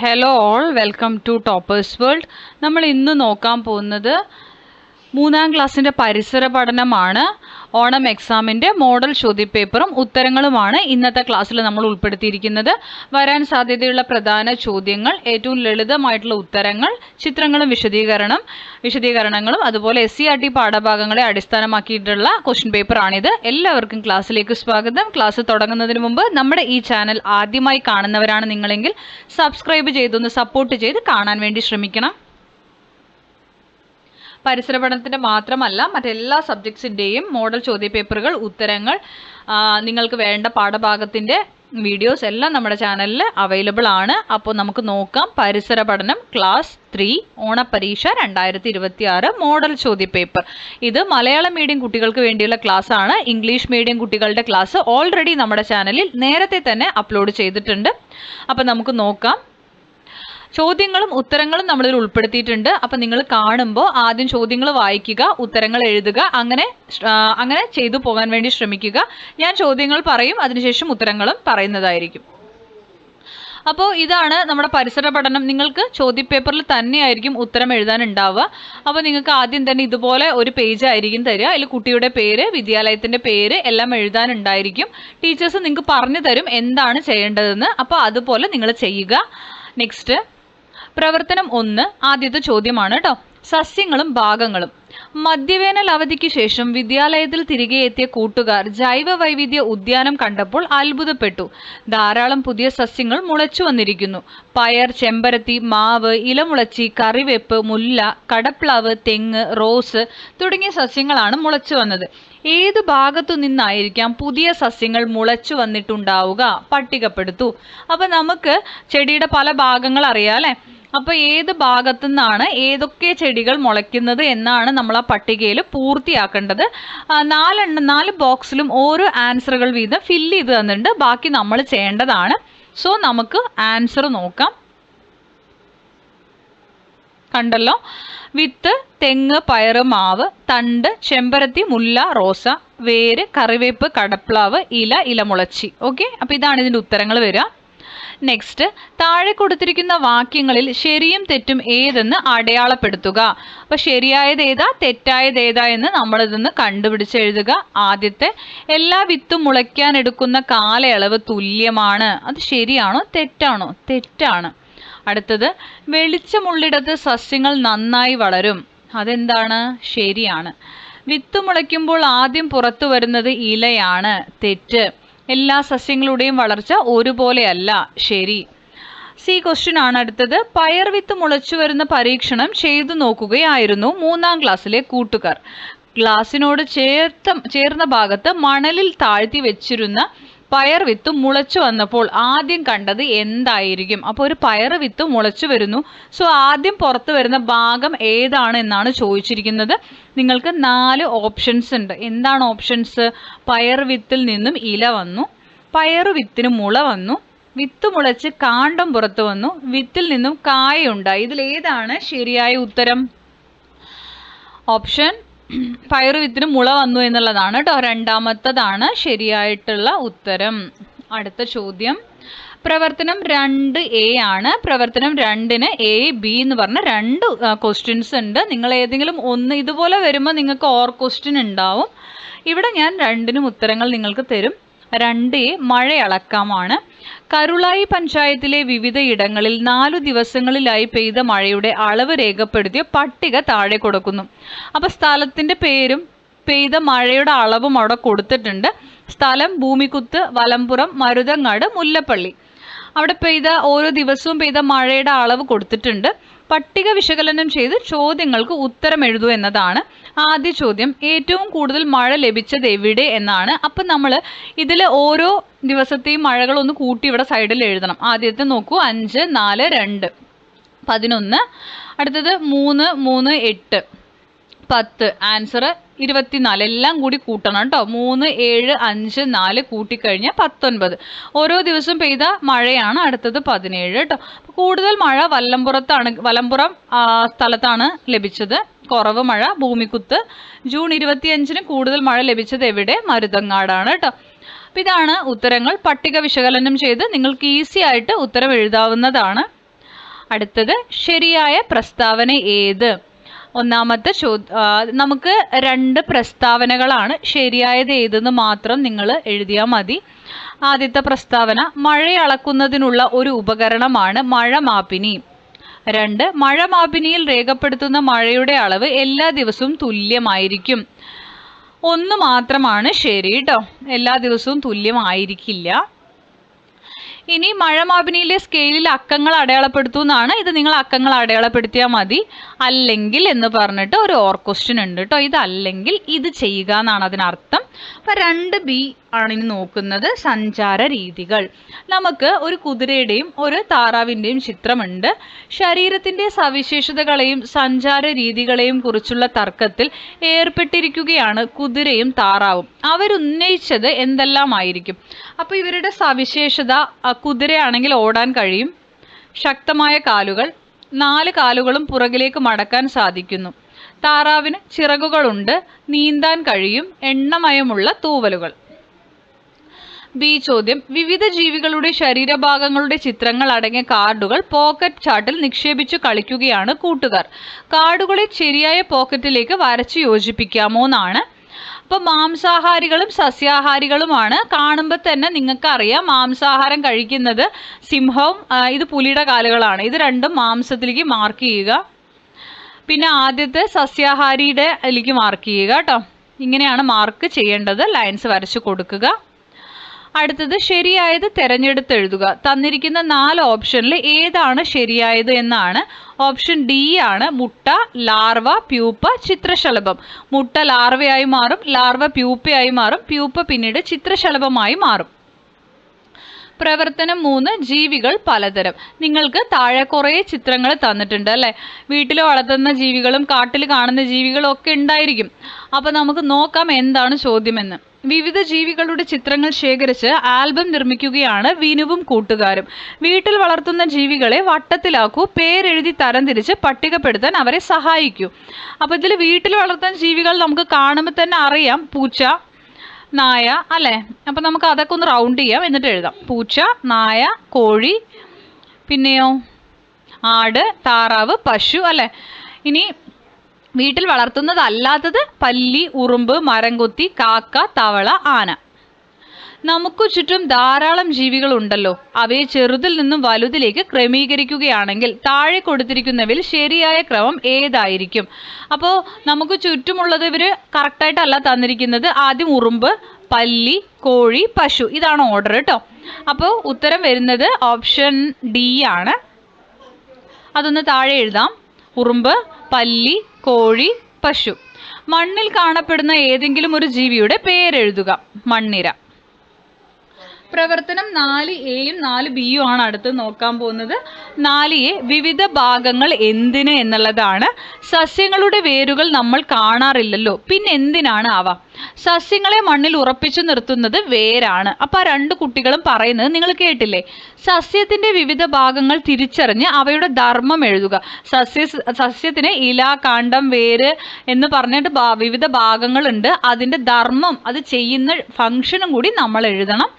Hello all, welcome to Toppers World. നമ്മൾ ഇന്ന് നോക്കാൻ പോകുന്നത് 3ാം ക്ലാസ്സിൻ്റെ പരിസര പഠനമാണ്. ഓണം എക്സാമിൻ്റെ മോഡൽ ചോദ്യപേപ്പറും ഉത്തരങ്ങളുമാണ് ഇന്നത്തെ ക്ലാസ്സിൽ നമ്മൾ ഉൾപ്പെടുത്തിയിരിക്കുന്നത്. വരാൻ സാധ്യതയുള്ള പ്രധാന ചോദ്യങ്ങൾ, ഏറ്റവും ലളിതമായിട്ടുള്ള ഉത്തരങ്ങൾ, ചിത്രങ്ങളും വിശദീകരണങ്ങളും അതുപോലെ SCERT പാഠഭാഗങ്ങളെ അടിസ്ഥാനമാക്കിയിട്ടുള്ള ക്വസ്റ്റ്യൻ പേപ്പറാണിത്. എല്ലാവർക്കും ക്ലാസ്സിലേക്ക് സ്വാഗതം. ക്ലാസ് തുടങ്ങുന്നതിന് മുമ്പ് നമ്മുടെ ഈ ചാനൽ ആദ്യമായി കാണുന്നവരാണ് നിങ്ങളെങ്കിൽ സബ്സ്ക്രൈബ് ചെയ്തൊന്ന് സപ്പോർട്ട് ചെയ്ത് കാണാൻ വേണ്ടി ശ്രമിക്കണം. പരിസര പഠനത്തിൻ്റെ മാത്രമല്ല മറ്റെല്ലാ സബ്ജക്ട്സിൻ്റെയും മോഡൽ ചോദ്യപേപ്പറുകൾ, ഉത്തരങ്ങൾ, നിങ്ങൾക്ക് വേണ്ട പാഠഭാഗത്തിൻ്റെ വീഡിയോസ് എല്ലാം നമ്മുടെ ചാനലിൽ അവൈലബിൾ ആണ്. അപ്പോൾ നമുക്ക് നോക്കാം. പരിസര പഠനം ക്ലാസ് 3 ഓണപ്പരീക്ഷ 2026 മോഡൽ ചോദ്യപേപ്പർ. ഇത് മലയാളം മീഡിയം കുട്ടികൾക്ക് വേണ്ടിയുള്ള ക്ലാസ് ആണ്. ഇംഗ്ലീഷ് മീഡിയം കുട്ടികളുടെ ക്ലാസ് ഓൾറെഡി നമ്മുടെ ചാനലിൽ നേരത്തെ തന്നെ അപ്ലോഡ് ചെയ്തിട്ടുണ്ട്. അപ്പോൾ നമുക്ക് നോക്കാം. ചോദ്യങ്ങളും ഉത്തരങ്ങളും നമ്മളിൽ ഉൾപ്പെടുത്തിയിട്ടുണ്ട്. അപ്പം നിങ്ങൾ കാണുമ്പോൾ ആദ്യം ചോദ്യങ്ങൾ വായിക്കുക, ഉത്തരങ്ങൾ എഴുതുക, അങ്ങനെ ചെയ്തു പോകാൻ വേണ്ടി ശ്രമിക്കുക. ഞാൻ ചോദ്യങ്ങൾ പറയും, അതിനുശേഷം ഉത്തരങ്ങളും പറയുന്നതായിരിക്കും. അപ്പോൾ ഇതാണ് നമ്മുടെ പരിസര പഠനം. നിങ്ങൾക്ക് ചോദ്യപേപ്പറിൽ തന്നെയായിരിക്കും ഉത്തരം എഴുതാനുണ്ടാവുക. അപ്പോൾ നിങ്ങൾക്ക് ആദ്യം തന്നെ ഇതുപോലെ ഒരു പേജ് ആയിരിക്കും തരിക. അതിൽ കുട്ടിയുടെ പേര്, വിദ്യാലയത്തിൻ്റെ പേര് എല്ലാം എഴുതാനുണ്ടായിരിക്കും. ടീച്ചേഴ്സ് നിങ്ങൾക്ക് പറഞ്ഞു തരും എന്താണ് ചെയ്യേണ്ടതെന്ന്. അപ്പോൾ അതുപോലെ നിങ്ങൾ ചെയ്യുക. നെക്സ്റ്റ് പ്രവർത്തനം 1, ആദ്യത്തെ ചോദ്യമാണ് കേട്ടോ. സസ്യങ്ങളും ഭാഗങ്ങളും. മധ്യവേനൽ അവധിക്ക് ശേഷം വിദ്യാലയത്തിൽ തിരികെ എത്തിയ കൂട്ടുകാർ ജൈവ വൈവിധ്യ ഉദ്യാനം കണ്ടപ്പോൾ അത്ഭുതപ്പെട്ടു. ധാരാളം പുതിയ സസ്യങ്ങൾ മുളച്ചു വന്നിരിക്കുന്നു. പയർ, ചെമ്പരത്തി, മാവ്, ഇലമുളച്ചി, കറിവേപ്പ്, മുല്ല, കടപ്ലാവ്, തെങ്ങ്, റോസ് തുടങ്ങിയ സസ്യങ്ങളാണ് മുളച്ചു വന്നത്. ഏത് ഭാഗത്തു നിന്നായിരിക്കാം പുതിയ സസ്യങ്ങൾ മുളച്ചു വന്നിട്ടുണ്ടാവുക? പട്ടികപ്പെടുത്തൂ. അപ്പൊ നമുക്ക് ചെടിയുടെ പല ഭാഗങ്ങൾ അറിയാം അല്ലെ. അപ്പോൾ ഏത് ഭാഗത്തു നിന്നാണ് ഏതൊക്കെ ചെടികൾ മുളയ്ക്കുന്നത് എന്നാണ് നമ്മൾ ആ പട്ടികയിൽ പൂർത്തിയാക്കേണ്ടത്. 4 ബോക്സിലും ഓരോ ആൻസറുകൾ വീതം ഫില്ല് ചെയ്ത് തന്നിട്ടുണ്ട്. ബാക്കി നമ്മൾ ചെയ്യേണ്ടതാണ്. സോ നമുക്ക് ആൻസർ നോക്കാം. കണ്ടല്ലോ. വിത്ത് തെങ്ങ്, പയറ്, മാവ്. തണ്ട് ചെമ്പരത്തി, മുല്ല, റോസ. വേര് കറിവേപ്പ്, കടപ്ലാവ്. ഇലമുളച്ചി. ഓക്കെ, അപ്പോൾ ഇതാണ് ഇതിൻ്റെ ഉത്തരങ്ങൾ വരിക. നെക്സ്റ്റ്, താഴെ കൊടുത്തിരിക്കുന്ന വാക്യങ്ങളിൽ ശരിയും തെറ്റും ഏതെന്ന് അടയാളപ്പെടുത്തുക. അപ്പൊ ശരിയായത് ഏതാ, തെറ്റായത് ഏതാ എന്ന് നമ്മൾ ഇതൊന്ന് കണ്ടുപിടിച്ചെഴുതുക. ആദ്യത്തെ, എല്ലാ വിത്തും മുളയ്ക്കാൻ എടുക്കുന്ന കാലയളവ് തുല്യമാണ്. അത് ശരിയാണോ തെറ്റാണോ? തെറ്റാണ്. അടുത്തത്, വെളിച്ചമുള്ളിടത്ത് സസ്യങ്ങൾ നന്നായി വളരും. അതെന്താണ്? ശരിയാണ്. വിത്ത് മുളയ്ക്കുമ്പോൾ ആദ്യം പുറത്തു വരുന്നത് ഇലയാണ്. തെറ്റ്. എല്ലാ സസ്യങ്ങളുടെയും വളർച്ച ഒരുപോലെയല്ല. ശരി. സി ക്വസ്റ്റ്യൻ ആണ് അടുത്തത്. പയർ വിത്ത് മുളച്ചു വരുന്ന പരീക്ഷണം ചെയ്തു നോക്കുകയായിരുന്നു 3ാം ക്ലാസ്സിലെ കൂട്ടുകാർ. ഗ്ലാസിനോട് ചേർന്ന ഭാഗത്ത് മണലിൽ താഴ്ത്തി വെച്ചിരുന്ന പയർ വിത്ത് മുളച്ചു വന്നപ്പോൾ ആദ്യം കണ്ടത് എന്തായിരിക്കും? അപ്പോൾ ഒരു പയർ വിത്ത് മുളച്ചു വരുന്നു. സോ ആദ്യം പുറത്തു വരുന്ന ഭാഗം ഏതാണ് എന്നാണ് ചോദിച്ചിരിക്കുന്നത്. നിങ്ങൾക്ക് 4 ഓപ്ഷൻസ് ഉണ്ട്. എന്താണ് ഓപ്ഷൻസ്? പയർ വിത്തിൽ നിന്നും ഇല വന്നു, പയറു വിത്തിന് മുള വന്നു, വിത്ത് മുളച്ച് കാണ്ഡം പുറത്തു വന്നു, വിത്തിൽ നിന്നും കായ ഉണ്ടായി. ഇതിൽ ഏതാണ് ശരിയായ ഉത്തരം? ഓപ്ഷൻ പയറു വിത്തിന് മുള വന്നു എന്നുള്ളതാണ് കേട്ടോ. രണ്ടാമത്തതാണ് ശരിയായിട്ടുള്ള ഉത്തരം. അടുത്ത ചോദ്യം, പ്രവർത്തനം 2A ആണ്. പ്രവർത്തനം 2ന് A, B എന്ന് പറഞ്ഞ 2 ക്വസ്റ്റ്യൻസ് ഉണ്ട്. നിങ്ങൾ ഏതെങ്കിലും ഒന്ന് ഇതുപോലെ വരുമ്പോൾ നിങ്ങൾക്ക് ഓർ ക്വസ്റ്റ്യൻ ഉണ്ടാവും. ഇവിടെ ഞാൻ 2നും ഉത്തരങ്ങൾ നിങ്ങൾക്ക് തരും. 2A മഴയളക്കാമാണ്. കരുളായി പഞ്ചായത്തിലെ വിവിധ ഇടങ്ങളിൽ 4 ദിവസങ്ങളിലായി പെയ്ത മഴയുടെ അളവ് രേഖപ്പെടുത്തിയ പട്ടിക താഴെ കൊടുക്കുന്നു. അപ്പോൾ സ്ഥലത്തിൻ്റെ പേരും പെയ്ത മഴയുടെ അളവും അവിടെ കൊടുത്തിട്ടുണ്ട്. സ്ഥലം ഭൂമിക്കുത്ത്, വലമ്പുറം, മരുതങ്ങാട്, മുല്ലപ്പള്ളി. അവിടെ ഓരോ ദിവസവും പെയ്ത മഴയുടെ അളവ് കൊടുത്തിട്ടുണ്ട്. പട്ടിക വിശകലനം ചെയ്ത് ചോദ്യങ്ങൾക്ക് ഉത്തരം എഴുതൂ എന്നതാണ്. ആദ്യ ചോദ്യം, ഏറ്റവും കൂടുതൽ മഴ ലഭിച്ചത് എവിടെ എന്നാണ്. അപ്പം നമ്മൾ ഇതിൽ ഓരോ ദിവസത്തെയും മഴകളൊന്ന് കൂട്ടി ഇവിടെ സൈഡിൽ എഴുതണം. ആദ്യത്തെ നോക്കൂ, 5, 4, 2, 11. അടുത്തത് 3, 3, 8, 10. ആൻസർ 24. എല്ലാം കൂടി കൂട്ടണം കേട്ടോ. 3, 7, 5, 4 കൂട്ടിക്കഴിഞ്ഞാൽ 19. ഓരോ ദിവസവും പെയ്ത മഴയാണ് അടുത്തത് 17 കേട്ടോ. കൂടുതൽ മഴ വലമ്പുറം സ്ഥലത്താണ് ലഭിച്ചത്. കുറവ് മഴ ഭൂമിക്കുത്ത്. ജൂൺ 25-ന് കൂടുതൽ മഴ ലഭിച്ചത് എവിടെ? മരുതങ്ങാടാണ് കേട്ടോ. ഇതാണ് ഉത്തരങ്ങൾ. പട്ടിക വിശകലനം ചെയ്ത് നിങ്ങൾക്ക് ഈസി ആയിട്ട് ഉത്തരം എഴുതാവുന്നതാണ്. അടുത്തത് ശരിയായ പ്രസ്താവന ഏത്? ഒന്നാമത്തെ നമുക്ക് 2 പ്രസ്താവനകളാണ്. ശരിയായത് ഏതെന്ന് മാത്രം നിങ്ങൾ എഴുതിയാൽ മതി. ആദ്യത്തെ പ്രസ്താവന, മഴ അളക്കുന്നതിനുള്ള ഒരു ഉപകരണമാണ് മഴമാപിനി. 2, മഴമാപിനിയിൽ രേഖപ്പെടുത്തുന്ന മഴയുടെ അളവ് എല്ലാ ദിവസവും തുല്യമായിരിക്കും. 1 മാത്രമാണ് ശരി കേട്ടോ, എല്ലാ ദിവസവും തുല്യമായിരിക്കില്ല. ഇനി മഴമാപിനിയിലെ സ്കെയിലിൽ അക്കങ്ങൾ അടയാളപ്പെടുത്തൂ എന്നാണ്. ഇത് നിങ്ങൾ അക്കങ്ങൾ അടയാളപ്പെടുത്തിയാൽ മതി. അല്ലെങ്കിൽ എന്ന് പറഞ്ഞിട്ട് ഒരു ക്വസ്റ്റ്യൻ ഉണ്ട് കേട്ടോ. ഇത് അല്ലെങ്കിൽ ഇത് ചെയ്യുക എന്നാണ് അതിനർത്ഥം. അപ്പം 2B ആണ് ഇനി നോക്കുന്നത്, സഞ്ചാര രീതികൾ. നമുക്ക് ഒരു കുതിരയുടെയും ഒരു താറാവിൻ്റെയും ചിത്രമുണ്ട്. ശരീരത്തിൻ്റെ സവിശേഷതകളെയും സഞ്ചാര രീതികളെയും കുറിച്ചുള്ള തർക്കത്തിൽ ഏർപ്പെട്ടിരിക്കുകയാണ് കുതിരയും താറാവും. അവരുന്നയിച്ചത് എന്തെല്ലാമായിരിക്കും? അപ്പോൾ ഇവരുടെ സവിശേഷത, കുതിരയാണെങ്കിൽ ഓടാൻ കഴിയും, ശക്തമായ കാലുകൾ, 4 കാലുകളും പുറകിലേക്ക് മടക്കാൻ സാധിക്കുന്നു. താറാവിന് ചിറകുകളുണ്ട്, നീന്താൻ കഴിയും, എണ്ണമയമുള്ള തൂവലുകൾ. ബി ചോദ്യം, വിവിധ ജീവികളുടെ ശരീരഭാഗങ്ങളുടെ ചിത്രങ്ങൾ അടങ്ങിയ കാർഡുകൾ പോക്കറ്റ് ചാർട്ടിൽ നിക്ഷേപിച്ചു കളിക്കുകയാണ് കൂട്ടുകാർ. കാർഡുകളെ ശരിയായ പോക്കറ്റിലേക്ക് വരച്ചു യോജിപ്പിക്കാമോ എന്നാണ്. അപ്പോൾ മാംസാഹാരികളും സസ്യാഹാരികളുമാണ്. കാണുമ്പോൾ തന്നെ നിങ്ങൾക്ക് അറിയാം മാംസാഹാരം കഴിക്കുന്നത് സിംഹവും ഇത് പുലിയുടെ കാലുകളാണ്. ഇത് രണ്ടും മാംസത്തിലേക്ക് മാർക്ക് ചെയ്യുക. പിന്നെ ആദ്യത്തെ സസ്യാഹാരിയുടെ അതിലേക്ക് മാർക്ക് ചെയ്യുക കേട്ടോ. ഇങ്ങനെയാണ് മാർക്ക് ചെയ്യേണ്ടത്. ലൈൻസ് വരച്ചു കൊടുക്കുക. അടുത്തത് ശരിയായത് തിരഞ്ഞെടുത്ത് എഴുതുക. തന്നിരിക്കുന്ന 4 ഓപ്ഷനിൽ ഏതാണ് ശരിയായത് എന്നാണ്. ഓപ്ഷൻ ഡി ആണ് മുട്ട, ലാർവ, പ്യൂപ്പ, ചിത്രശലഭം. മുട്ട ലാർവയായി മാറും, ലാർവ പ്യൂപ്പയായി മാറും, പ്യൂപ്പ പിന്നീട് ചിത്രശലഭമായി മാറും. പ്രവർത്തനം 3, ജീവികൾ പലതരം. നിങ്ങൾക്ക് താഴെ കുറേ ചിത്രങ്ങൾ തന്നിട്ടുണ്ട് അല്ലേ. വീട്ടിൽ വളർത്തുന്ന ജീവികളും കാട്ടിൽ കാണുന്ന ജീവികളും ഒക്കെ ഉണ്ടായിരിക്കും. അപ്പോൾ നമുക്ക് നോക്കാം എന്താണ് ചോദ്യമെന്ന്. വിവിധ ജീവികളുടെ ചിത്രങ്ങൾ ശേഖരിച്ച് ആൽബം നിർമ്മിക്കുകയാണ് വിനുവും കൂട്ടുകാരും. വീട്ടിൽ വളർത്തുന്ന ജീവികളെ വട്ടത്തിലാക്കൂ, പേരെഴുതി തരംതിരിച്ച് പട്ടികപ്പെടുത്താൻ അവരെ സഹായിക്കൂ. അപ്പോൾ ഇതിൽ വീട്ടിൽ വളർത്തുന്ന ജീവികൾ നമുക്ക് കാണുമ്പോൾ തന്നെ അറിയാം, പൂച്ച, നായ അല്ലേ. അപ്പം നമുക്ക് അതൊക്കെ ഒന്ന് റൗണ്ട് ചെയ്യാം, എന്നിട്ട് എഴുതാം. പൂച്ച, നായ, കോഴി, പിന്നെയോ ആട്, താറാവ്, പശു അല്ലേ. ഇനി വീട്ടിൽ വളർത്തുന്നതല്ലാത്തത് പല്ലി, ഉറുമ്പ്, മരംകൊത്തി, കാക്ക, തവള, ആന. നമുക്ക് ചുറ്റും ധാരാളം ജീവികൾ ഉണ്ടല്ലോ. അവയെ ചെറുതിൽ നിന്നും വലുതിലേക്ക് ക്രമീകരിക്കുകയാണെങ്കിൽ താഴെ കൊടുത്തിരിക്കുന്നവയിൽ ശരിയായ ക്രമം ഏതായിരിക്കും? അപ്പോൾ നമുക്ക് ചുറ്റുമുള്ളത് ഇവർ കറക്റ്റായിട്ടല്ല തന്നിരിക്കുന്നത്. ആദ്യം ഉറുമ്പ്, പല്ലി, കോഴി, പശു, ഇതാണ് ഓർഡർ കേട്ടോ. അപ്പോൾ ഉത്തരം വരുന്നത് ഓപ്ഷൻ ഡി ആണ്. അതൊന്ന് താഴെ എഴുതാം. ഉറുമ്പ്, പല്ലി, കോഴി, പശു. മണ്ണിൽ കാണപ്പെടുന്ന ഏതെങ്കിലും ഒരു ജീവിയുടെ പേരെഴുതുക. മണ്ണിര. പ്രവർത്തനം 4A-യും 4B-യും ആണ് അടുത്ത് നോക്കാൻ പോകുന്നത്. 4A വിവിധ ഭാഗങ്ങൾ എന്തിന് എന്നുള്ളതാണ്. സസ്യങ്ങളുടെ വേരുകൾ നമ്മൾ കാണാറില്ലല്ലോ, പിന്നെ എന്തിനാണ് അവ? സസ്യങ്ങളെ മണ്ണിൽ ഉറപ്പിച്ചു നിർത്തുന്നത് വേരാണ്. അപ്പോൾ ആ 2 കുട്ടികളും പറയുന്നത് നിങ്ങൾ കേട്ടില്ലേ. സസ്യത്തിന്റെ വിവിധ ഭാഗങ്ങൾ തിരിച്ചറിഞ്ഞ് അവയുടെ ധർമ്മം എഴുതുക. സസ്യത്തിന് ഇല, കാണ്ഡം, വേര് എന്ന് പറഞ്ഞിട്ട് വിവിധ ഭാഗങ്ങളുണ്ട്. അതിൻ്റെ ധർമ്മം, അത് ചെയ്യുന്ന ഫംഗ്ഷനും കൂടി നമ്മൾ എഴുതണം.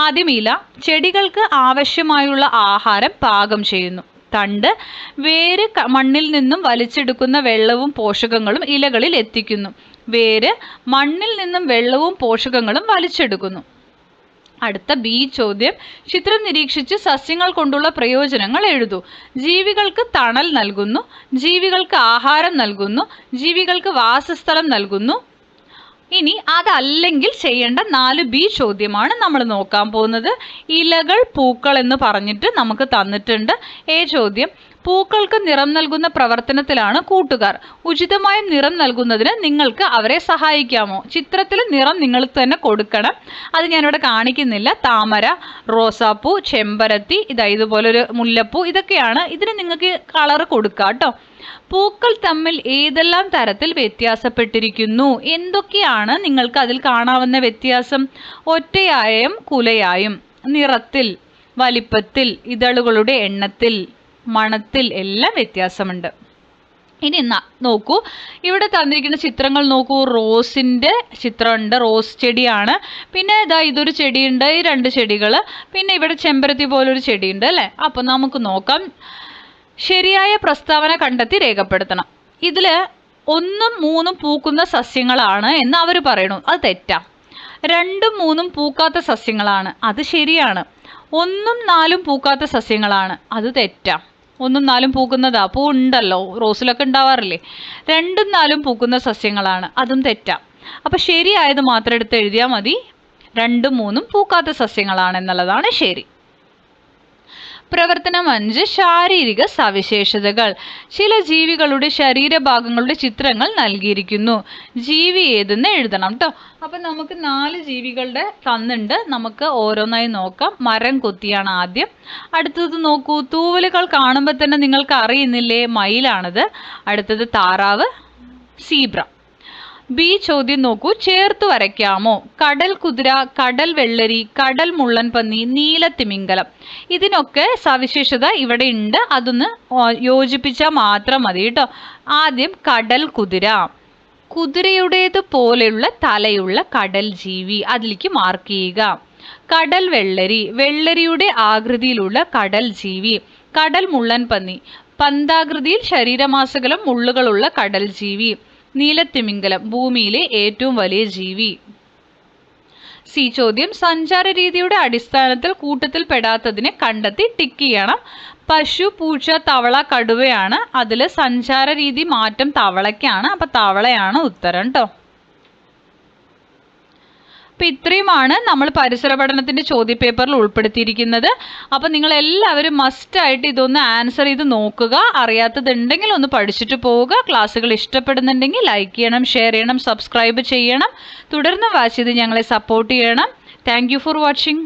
ആദ്യം ഇല, ചെടികൾക്ക് ആവശ്യമായുള്ള ആഹാരം പാകം ചെയ്യുന്നു. തണ്ട്, വേര് മണ്ണിൽ നിന്നും വലിച്ചെടുക്കുന്ന വെള്ളവും പോഷകങ്ങളും ഇലകളിൽ എത്തിക്കുന്നു. വേര് മണ്ണിൽ നിന്നും വെള്ളവും പോഷകങ്ങളും വലിച്ചെടുക്കുന്നു. അടുത്ത ബി ചോദ്യം, ചിത്രം നിരീക്ഷിച്ച് സസ്യങ്ങൾ കൊണ്ടുള്ള പ്രയോജനങ്ങൾ എഴുതൂ. ജീവികൾക്ക് തണൽ നൽകുന്നു, ജീവികൾക്ക് ആഹാരം നൽകുന്നു, ജീവികൾക്ക് വാസസ്ഥലം നൽകുന്നു. ഇനി അതല്ലെങ്കിൽ ചെയ്യേണ്ട 4B ചോദ്യമാണ് നമ്മൾ നോക്കാൻ പോകുന്നത്. ഇലകൾ, പൂക്കൾ എന്ന് പറഞ്ഞിട്ട് നമുക്ക് തന്നിട്ടുണ്ട്. എ ചോദ്യം, പൂക്കൾക്ക് നിറം നൽകുന്ന പ്രവർത്തനത്തിലാണ് കൂട്ടുകാർ. ഉചിതമായ നിറം നൽകുന്നതിന് നിങ്ങൾക്ക് അവരെ സഹായിക്കാമോ? ചിത്രത്തിൽ നിറം നിങ്ങൾ തന്നെ കൊടുക്കണം. അത് ഞാനിവിടെ കാണിക്കുന്നില്ല. താമര, റോസാപ്പൂ, ചെമ്പരത്തി, ഇതുപോലൊരു മുല്ലപ്പൂ, ഇതൊക്കെയാണ്. ഇതിന് നിങ്ങൾക്ക് കളർ കൊടുക്കാം കേട്ടോ. പൂക്കൾ തമ്മിൽ ഏതെല്ലാം തരത്തിൽ വ്യത്യാസപ്പെട്ടിരിക്കുന്നു? എന്തൊക്കെയാണ് നിങ്ങൾക്ക് അതിൽ കാണാവുന്ന വ്യത്യാസം? ഒറ്റയായും കുലയായും, നിറത്തിൽ, വലിപ്പത്തിൽ, ഇതളുകളുടെ എണ്ണത്തിൽ, മണത്തിൽ എല്ലാം വ്യത്യാസമുണ്ട്. ഇനി നോക്കൂ, ഇവിടെ തന്നിരിക്കുന്ന ചിത്രങ്ങൾ നോക്കൂ. റോസിൻ്റെ ചിത്രമുണ്ട്, റോസ് ചെടിയാണ്. പിന്നെ ഇതൊരു ചെടിയുണ്ട്, ഈ 2 ചെടികൾ. പിന്നെ ഇവിടെ ചെമ്പരത്തി പോലൊരു ചെടിയുണ്ട് അല്ലേ. അപ്പം നമുക്ക് നോക്കാം. ശരിയായ പ്രസ്താവന കണ്ടെത്തി രേഖപ്പെടുത്തണം. ഇതിൽ 1ഉം 3ഉം പൂക്കുന്ന സസ്യങ്ങളാണ് എന്ന് അവർ പറയണു, അത് തെറ്റാ. 2ഉം 3ഉം പൂക്കാത്ത സസ്യങ്ങളാണ്, അത് ശരിയാണ്. 1ഉം 4ഉം പൂക്കാത്ത സസ്യങ്ങളാണ്, അത് തെറ്റാ. 1ഉം 4ഉം പൂക്കുന്നതാ, പൂ ഉണ്ടല്ലോ, റോസിലൊക്കെ ഉണ്ടാവാറില്ലേ. 2ഉം 4ഉം പൂക്കുന്ന സസ്യങ്ങളാണ്, അതും തെറ്റാ. അപ്പൊ ശരിയായത് മാത്രം എടുത്ത് എഴുതിയാൽ മതി. 2ഉം 3ഉം പൂക്കാത്ത സസ്യങ്ങളാണ് എന്നുള്ളതാണ് ശരി. പ്രവർത്തനം 5 ശാരീരിക സവിശേഷതകൾ. ചില ജീവികളുടെ ശരീരഭാഗങ്ങളുടെ ചിത്രങ്ങൾ നൽകിയിരിക്കുന്നു. ജീവി ഏതെന്ന് എഴുതണം ട്ടോ. അപ്പൊ നമുക്ക് 4 ജീവികളുടെ തന്നുണ്ട്, നമുക്ക് ഓരോന്നായി നോക്കാം. മരം കൊത്തിയാണ് ആദ്യം. അടുത്തത് നോക്കൂ, തൂവലുകൾ കാണുമ്പോൾ തന്നെ നിങ്ങൾക്ക് അറിയുന്നില്ലേ, മയിലാണത്. അടുത്തത് താറാവ്, സീബ്ര. ബി ചോദ്യം നോക്കൂ, ചേർത്ത് വരയ്ക്കാമോ? കടൽ കുതിര, കടൽ വെള്ളരി, കടൽ മുള്ളൻ പന്നി, നീലത്തിമിംഗലം. ഇതിനൊക്കെ സവിശേഷത ഇവിടെ ഉണ്ട്, അതൊന്ന് യോജിപ്പിച്ചാൽ മാത്രം മതി കേട്ടോ. ആദ്യം കടൽ കുതിര. കുതിരയുടേത് പോലെയുള്ള തലയുള്ള കടൽ ജീവി, അതിലേക്ക് മാർക്ക് ചെയ്യുക. കടൽ വെള്ളരി, വെള്ളരിയുടെ ആകൃതിയിലുള്ള കടൽ ജീവി. കടൽ മുള്ളൻ പന്നി, പന്താകൃതിയിൽ ശരീരമാസകലം മുള്ളുകളുള്ള കടൽ ജീവി. നീലത്തിമിംഗലം, ഭൂമിയിലെ ഏറ്റവും വലിയ ജീവി. സി ചോദ്യം, സഞ്ചാര രീതിയുടെ അടിസ്ഥാനത്തിൽ കൂട്ടത്തിൽ പെടാത്തതിനെ കണ്ടെത്തി ടിക്ക് ചെയ്യണം. പശു, പൂച്ച, തവള, കടുവയാണ്. അതിൽ സഞ്ചാര രീതി മാറ്റം തവളയ്ക്കാണ്, അപ്പൊ തവളയാണ് ഉത്തരം ട്ടോ. അപ്പൊ ഇത്രയുമാണ് നമ്മൾ പരിസര പഠനത്തിന്റെ ചോദ്യപേപ്പറിൽ ഉൾപ്പെടുത്തിയിരിക്കുന്നത്. അപ്പൊ നിങ്ങൾ എല്ലാവരും മസ്റ്റ് ആയിട്ട് ഇതൊന്ന് ആൻസർ ചെയ്ത് നോക്കുക. അറിയാത്തതുണ്ടെങ്കിൽ ഒന്ന് പഠിച്ചിട്ട് പോവുക. ക്ലാസ്സുകൾ ഇഷ്ടപ്പെടുന്നുണ്ടെങ്കിൽ ലൈക്ക് ചെയ്യണം, ഷെയർ ചെയ്യണം, സബ്സ്ക്രൈബ് ചെയ്യണം. തുടർന്ന് വാച്ച് ചെയ്ത് ഞങ്ങളെ സപ്പോർട്ട് ചെയ്യണം. Thank you for watching.